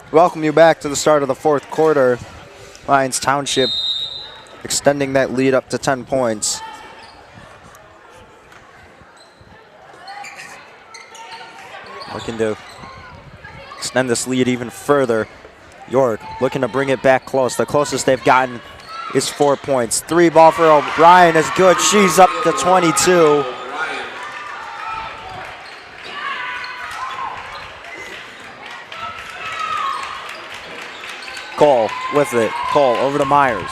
Welcome you back to the start of the 4th quarter. Lyons Township extending that lead up to 10 points. Looking to extend this lead even further. York looking to bring it back close. The closest they've gotten is 4 points. 3 ball for O'Brien is good. She's up to 22. Cole with it. Cole over to Myers.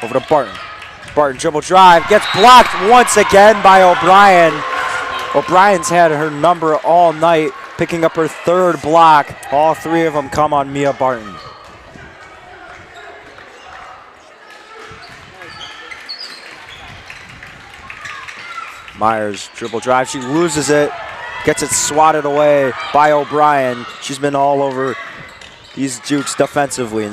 Over to Barton. Barton dribble drive, gets blocked once again by O'Brien. O'Brien's had her number all night, picking up her third block. All three of them come on Mia Barton. Myers dribble drive, she loses it, gets it swatted away by O'Brien. She's been all over these Dukes defensively.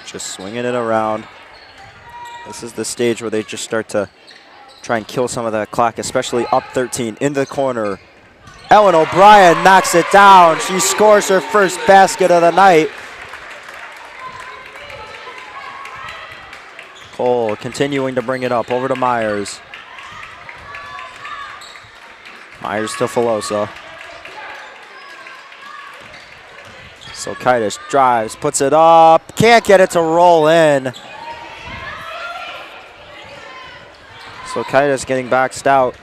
Just swinging it around. This is the stage where they just start to try and kill some of that clock, especially up 13 in the corner. Ellen O'Brien knocks it down. She scores her first basket of the night. Cole continuing to bring it up over to Myers. Myers to Filosa. Silkaitis drives, puts it up, can't get it to roll in. Silkaitis getting boxed out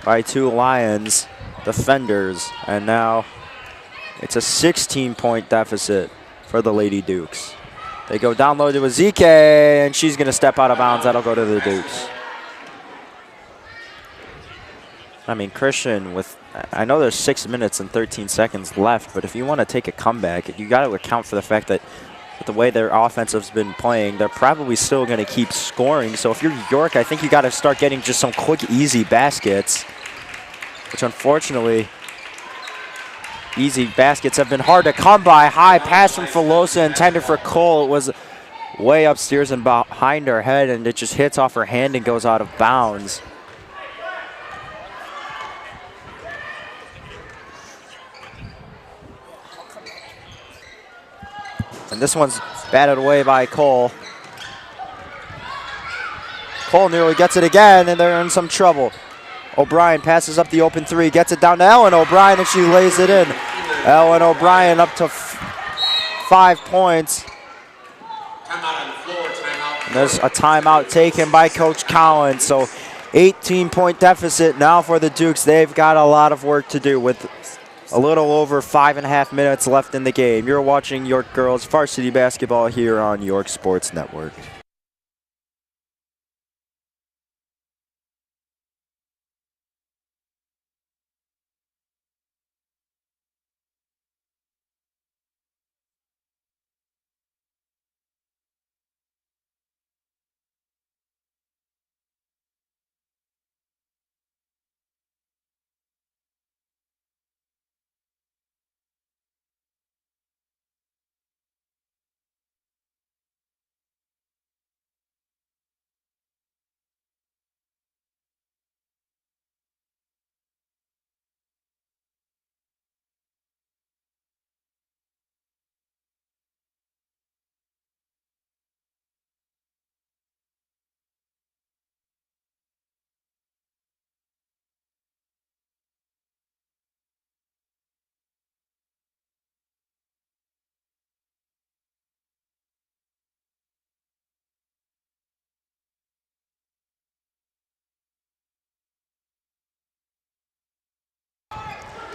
by two Lyons defenders, and now it's a 16-point deficit for the Lady Dukes. They go down low to Ezike, and she's going to step out of bounds. That'll go to the Dukes. I mean, Christian, I know there's 6 minutes and 13 seconds left, but if you want to take a comeback, you got to account for the fact that with the way their offense has been playing, they're probably still going to keep scoring. So if you're York, I think you got to start getting just some quick, easy baskets, which unfortunately, easy baskets have been hard to come by. High pass from Filosa intended for Cole. It was way upstairs and behind her head, and it just hits off her hand and goes out of bounds. And this one's batted away by Cole. Cole nearly gets it again, and they're in some trouble. O'Brien passes up the open three, gets it down to Ellen O'Brien, and she lays it in. Ellen O'Brien up to 5 points. And there's a timeout taken by Coach Collins. So 18-point deficit now for the Dukes. They've got a lot of work to do with a little over 5.5 minutes left in the game. You're watching York Girls Varsity Basketball here on York Sports Network.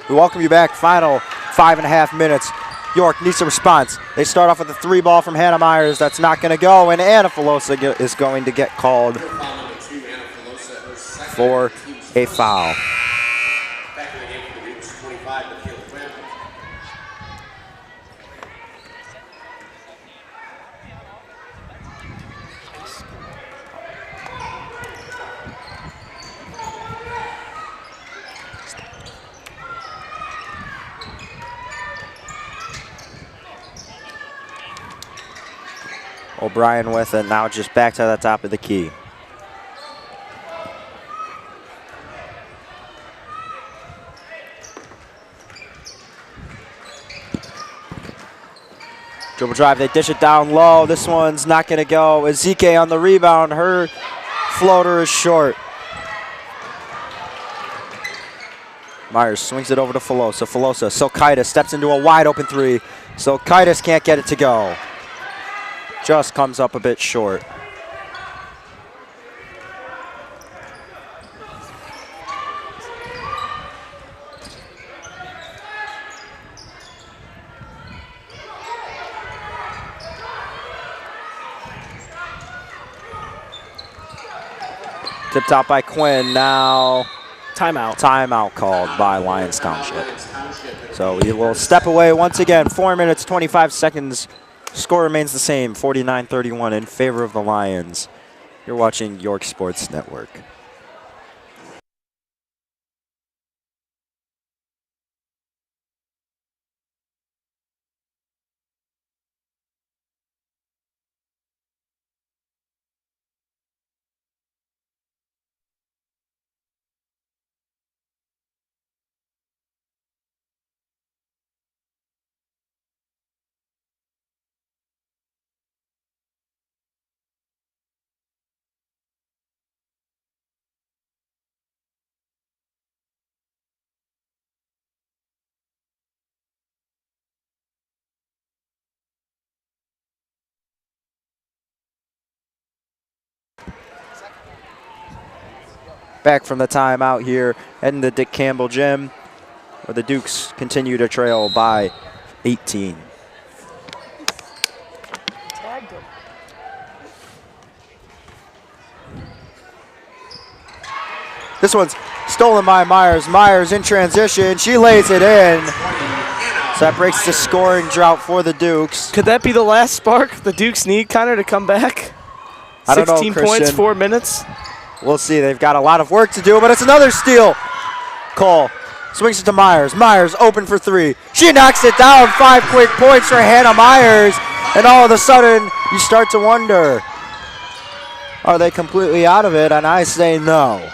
We welcome you back. Final 5.5 minutes. York needs a response. They start off with a 3 ball from Hannah Myers. That's not going to go, and Anna Filosa is going to get called for a foul. O'Brien with it, now just back to the top of the key. Dribble drive, they dish it down low. This one's not going to go. Ezike on the rebound. Her floater is short. Myers swings it over to Filosa. Filosa, Silkaitis steps into a wide open three. Silkaitis can't get it to go. Just comes up a bit short. Tipped out by Quinn. Now Timeout. Timeout called by Lyons Township. So we will step away once again. 4 minutes, 25 seconds. Score remains the same, 49-31 in favor of the Lions. You're watching York Sports Network. Back from the timeout here, heading to Dick Campbell Gym, where the Dukes continue to trail by 18. This one's stolen by Myers. Myers in transition. She lays it in. So that breaks the scoring drought for the Dukes. Could that be the last spark the Dukes need, Connor, to come back? I don't know, 16 points, Christian. 4 minutes. We'll see. They've got a lot of work to do, but it's another steal. Cole swings it to Myers. Myers open for three. She knocks it down. 5 quick points for Hannah Myers. And all of a sudden, you start to wonder, are they completely out of it? And I say no.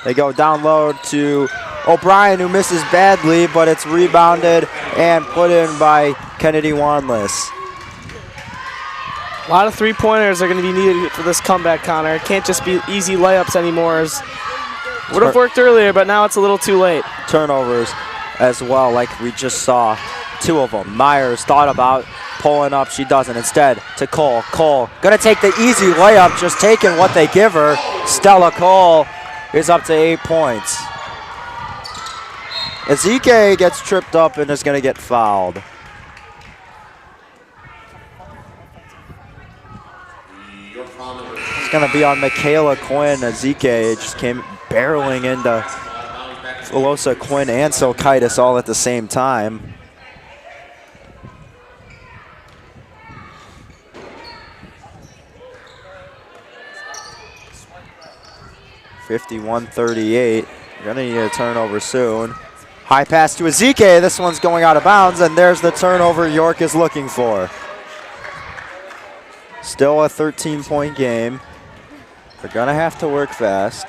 They go down low to O'Brien, who misses badly, but it's rebounded and put in by Kennedy Wanless. A lot of three-pointers are going to be needed for this comeback, Connor. It can't just be easy layups anymore. Would have worked earlier, but now it's a little too late. Turnovers as well, like we just saw. 2 of them. Myers thought about pulling up. She doesn't. Instead, to Cole. Cole going to take the easy layup, just taking what they give her. Stella Cole is up to 8 points. Ezike gets tripped up and is going to get fouled. It's going to be on Michaela Quinn. Ezike just came barreling into Filosa, Quinn, and Silkaitis all at the same time. (51-38). You're going to need a turnover soon. High pass to Ezike. This one's going out of bounds, and there's the turnover York is looking for. Still a 13-point game. They're going to have to work fast.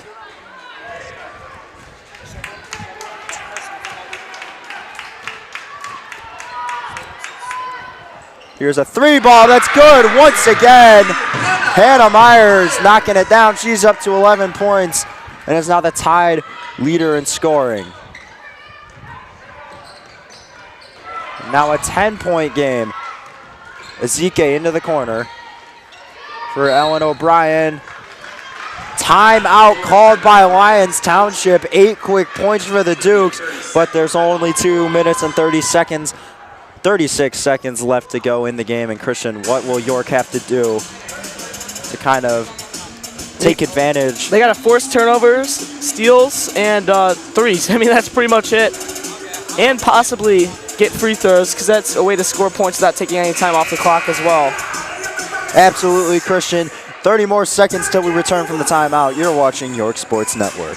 Here's a 3 ball. That's good once again. Hannah Myers knocking it down. She's up to 11 points and is now the tied leader in scoring. Now a 10-point game. Ezike into the corner for Ellen O'Brien. Timeout called by Lyons Township. 8 quick points for the Dukes, but there's only 2 minutes and 36 seconds left to go in the game. And Christian, what will York have to do to kind of take advantage? They got to force turnovers, steals, and threes. I mean, that's pretty much it. And possibly get free throws, because that's a way to score points without taking any time off the clock as well. Absolutely, Christian. 30 more seconds till we return from the timeout. You're watching York Sports Network.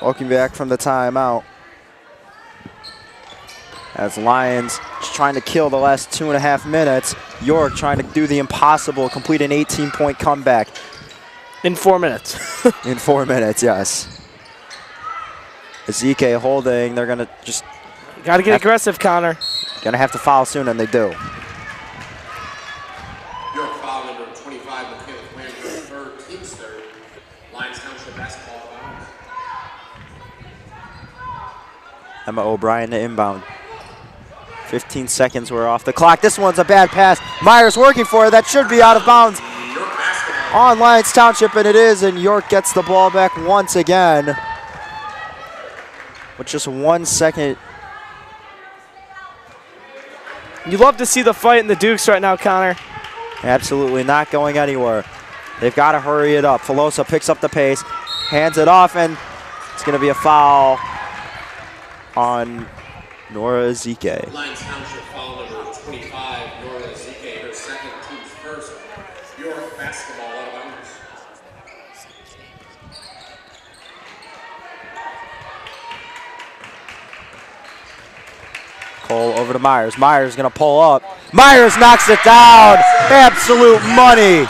Welcome back from the timeout. as Lyons just trying to kill the last 2.5 minutes. York trying to do the impossible, complete an 18-point comeback. In 4 minutes. In 4 minutes, yes. Ezike holding, they're gonna just... Gotta get aggressive, Connor. Gonna have to foul soon, and they do. York foul number 25, McQuade, third, team's third. Lyons Township basketball foul. Emma O'Brien to inbound. 15 seconds were off the clock. This one's a bad pass. Myers working for it. That should be out of bounds on Lyons Township, and it is, and York gets the ball back once again. With just 1 second. You love to see the fight in the Dukes right now, Connor. Absolutely not going anywhere. They've got to hurry it up. Filosa picks up the pace, hands it off, and it's going to be a foul on Nora Ezike. Lyons Township foul number 25, Nora Ezike, her second, team's first. York basketball out of bounds. Cole over to Myers. Myers going to pull up. Myers knocks it down. Absolute money.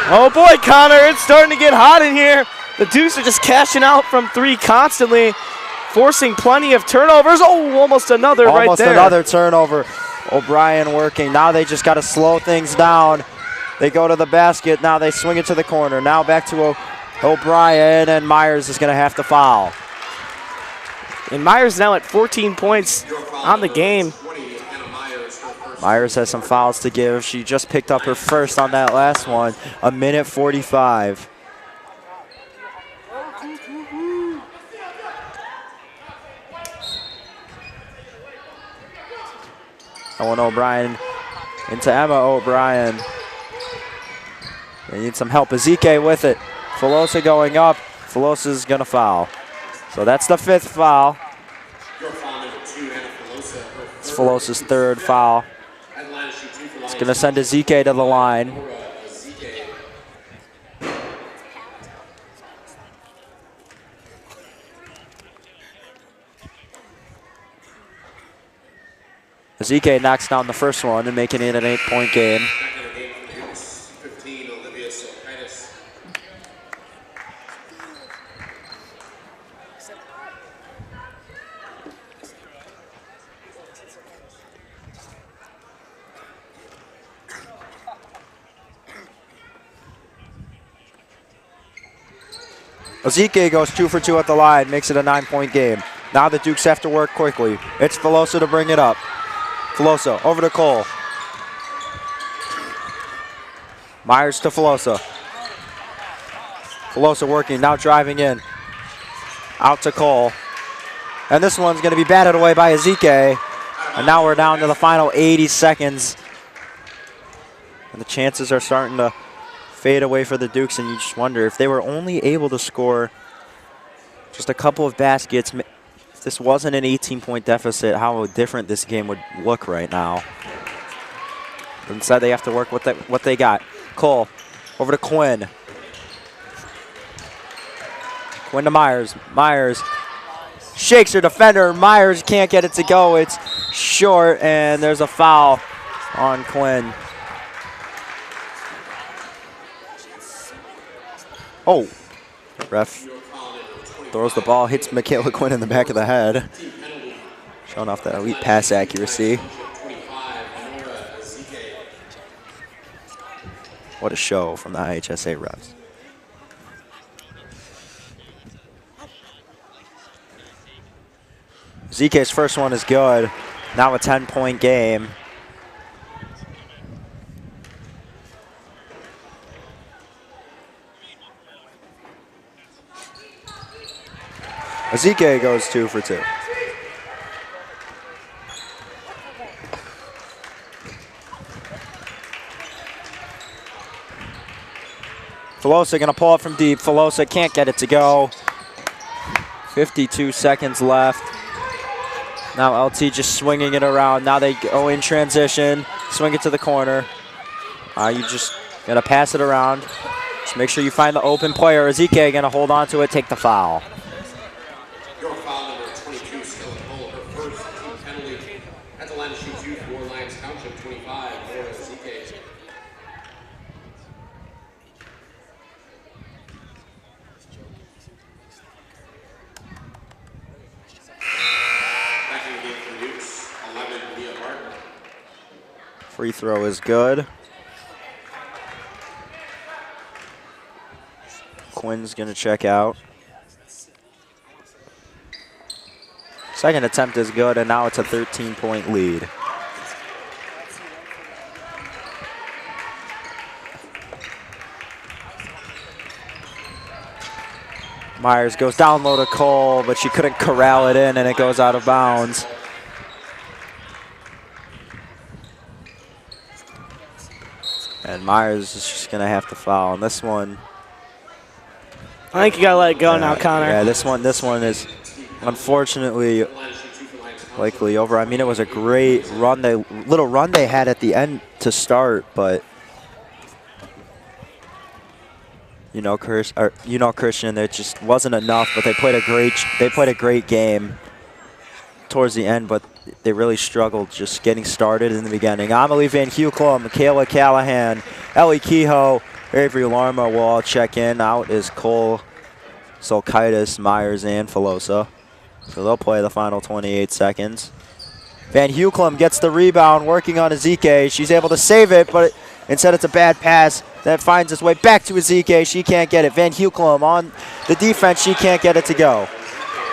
Oh boy, Connor, it's starting to get hot in here. The Dukes are just cashing out from three constantly, forcing plenty of turnovers. Oh, almost another right there. Almost another turnover. O'Brien working. Now they just got to slow things down. They go to the basket. Now they swing it to the corner. Now back to O'Brien, and Myers is going to have to foul. And Myers now at 14 points on the game. Myers has some fouls to give. She just picked up her first on that last one. 1:45. Owen O'Brien into Emma O'Brien. They need some help. Ezike with it. Filosa going up. Filosa's going to foul. So that's the fifth foul. It's Filosa's third foul. It's going to send Ezike to the line. Ezike knocks down the first one and making it an 8-point game. Ezike goes 2 for 2 at the line, makes it a 9-point game. Now the Dukes have to work quickly. It's Filosa to bring it up. Filosa over to Cole. Myers to Filosa. Filosa working, now driving in. Out to Cole. And this one's going to be batted away by Ezike. And now we're down to the final 80 seconds. And the chances are starting to fade away for the Dukes, and you just wonder if they were only able to score just a couple of baskets. If this wasn't an 18-point deficit, how different this game would look right now. But instead, they have to work with what they got. Cole over to Quinn. Quinn to Myers. Myers shakes her defender. Myers can't get it to go. It's short, and there's a foul on Quinn. Oh, ref throws the ball, hits Michaela Quinn in the back of the head. Showing off that elite pass accuracy. What a show from the IHSA refs. Ezike's first one is good. Now a 10-point game. Ezike goes 2 for 2. Filosa going to pull up from deep. Filosa can't get it to go. 52 seconds left. Now LT just swinging it around. Now they go in transition. Swing it to the corner. You just got to pass it around. Just make sure you find the open player. Ezike going to hold on to it, take the foul. At the line to shoot 2 for Lyons Township, 25, Laura ZK. Back in the game for Dukes, 11, Mia Martin. Free throw is good. Quinn's going to check out. Second attempt is good, and now it's a 13-point lead. Myers goes down low to Cole, but she couldn't corral it in, and it goes out of bounds. And Myers is just going to have to foul on this one. I think you got to let it go now, Connor. Yeah, this one is unfortunately likely over. I mean, it was a great run, little run they had at the end to start, but you know, Christian, it just wasn't enough. But they played a great game towards the end, but they really struggled just getting started in the beginning. Amelie Van Huclum, Michaela Callahan, Ellie Kehoe, Avery Larma will all check in. Out is Cole, Silkaitis, Myers, and Filosa. So they'll play the final 28 seconds. Van Huclum gets the rebound, working on Ezike. She's able to save it, but instead it's a bad pass that finds its way back to Ezike. She can't get it. Van Huclum on the defense. She can't get it to go.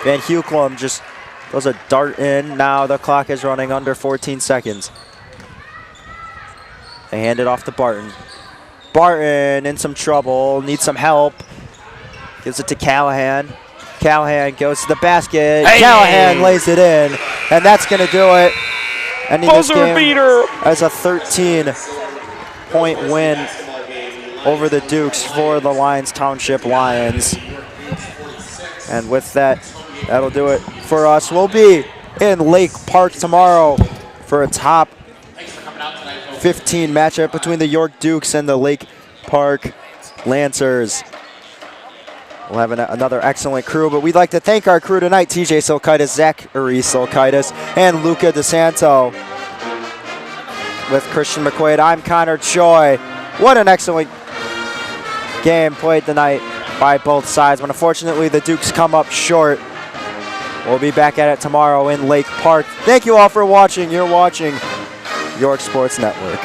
Van Huclum just goes a dart in. Now the clock is running under 14 seconds. They hand it off to Barton. Barton in some trouble, needs some help. Gives it to Callahan. Callahan goes to the basket. Hey. Callahan lays it in, and that's going to do it. Ending this game beater as a 13-point win over the Dukes for the Lyons Township Lions. And with that, that'll do it for us. We'll be in Lake Park tomorrow for a top 15 matchup between the York Dukes and the Lake Park Lancers. We'll have another excellent crew, but we'd like to thank our crew tonight: TJ Silkaitis, Zachary Silkaitis, and Luca DeSanto. With Christian McQuade, I'm Connor Choi. What an excellent game played tonight by both sides, but unfortunately the Dukes come up short. We'll be back at it tomorrow in Lake Park. Thank you all for watching. You're watching York Sports Network.